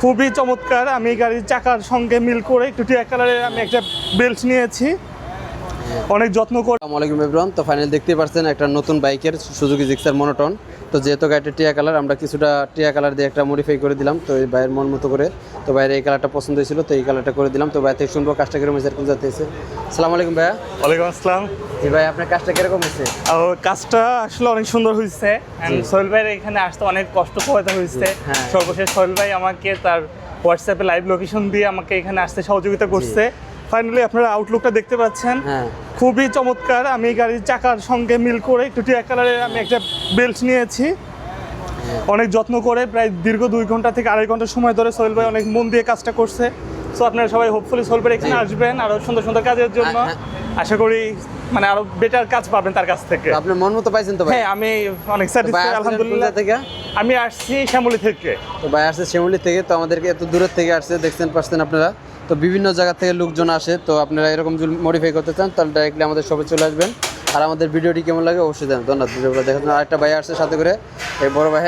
খুবই চমৎকার। আমি গাড়ির চাকার সঙ্গে মিল করে একটু টিয়া কালারের আমি একটা বেল্ট নিয়েছি, অনেক যত্ন করে। আসসালামু আলাইকুম এভরিওয়ান। তো ফাইনালি দেখতেই পাচ্ছেন একটা নতুন বাইকের সুজুকি জিক্সার মনোটন। তো যেহেতু গাড়িটা টিয়া কালার, আমরা কিছুটা টিয়া কালার দিয়ে একটা মডিফাই করে দিলাম। তো এই ভাইয়ের মন মতো করে, তো ভাইয়ের এই কালারটা পছন্দ হয়েছিল, তো এই কালারটা করে দিলাম। তো ভাই থেকে শুনবো কাজটা কিরকম হয়েছে, যাতে হয়েছে। আসসালামু আলাইকুম ভাইয়া। ওয়ালাইকুম আসসালাম। জি ভাই, আপনার কাজটা কিরকম হয়েছে? কাজটা আসলে অনেক সুন্দর হয়েছে। সোহেল ভাইয়ের এখানে আসতে অনেক কষ্ট পোহাতে হয়েছে। হ্যাঁ। সর্বশেষ সোহেল ভাই আমাকে তার হোয়াটসঅ্যাপে লাইভ লোকেশন দিয়ে আমাকে এখানে আসতে সহযোগিতা করছে। ফাইনালি আপনারা আউটলুকটা দেখতে পাচ্ছেন, হ্যাঁ খুবই চমৎকার। আমি গাড়ির চাকার সঙ্গে মিল করে একটু টিয়া কালারের আমি একটা বেল্ট নিয়েছি, অনেক যত্ন করে। প্রায় দীর্ঘ 2 ঘন্টা থেকে 2.5 ঘন্টা সময় ধরে সোহেল ভাই অনেক মন দিয়ে কাজটা করছে। সো আপনারা সবাই হোপফুলি সোহেল ভাই এখানে আসবেন আরো সুন্দর সুন্দর কাজের জন্য। আশা করি মানে আরো বেটার কাজ পাবেন তার কাছ থেকে। তো আপনার মন মতো পাইছেন তো ভাই? হ্যাঁ, আমি অনেক স্যাটিসফাই আলহামদুলিল্লাহ। থেকে আমি আসছি শ্যামলী থেকে। তো ভাই আসছে শিমুলি থেকে, তো আমাদেরকে এত দূরের থেকে আসছে, দেখছেন পাচ্ছেন আপনারা। তো বিভিন্ন জায়গা থেকে লোকজন আসে। তো আপনারা এরকম যদি মডিফাই করতে চান তাহলে ডাইরেক্টলি আমাদের শপে চলে আসবেন। আর আমাদের ভিডিওটি কেমন লাগে অবশ্যই জানান। ধন্যবাদ ভিডিওগুলো দেখার জন্য। আরেকটা ভাই আসছে সাথে করে, এই বড় ভাই।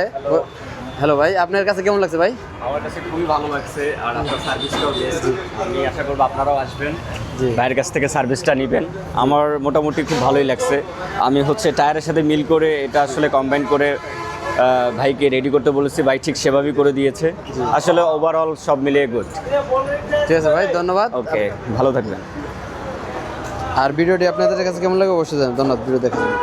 হ্যালো ভাই, আপনার কাছে কেমন লাগছে ভাই? আমার কাছে খুবই ভালো লাগছে, আর আপনার সার্ভিসটাও বেস্ট। আমি আশা করবো আপনারাও আসবেন, জি। ভাইয়ের কাছ থেকে সার্ভিসটা নেবেন। আমার মোটামুটি খুব ভালোই লাগছে। আমি টায়ারের সাথে মিল করে এটা আসলে কম্বাইন করে ভাইকে রেডি করতে বলেছি, ভাই ঠিক সেভাবেই করে দিয়েছে। আসলে ওভারঅল সব মিলিয়ে গুড। ঠিক আছে ভাই, ধন্যবাদ। ওকে, ভালো থাকবেন। আর ভিডিওটি আপনাদের কাছে কেমন লাগে অবশ্যই জানান। ধন্যবাদ ভিডিও দেখার জন্য।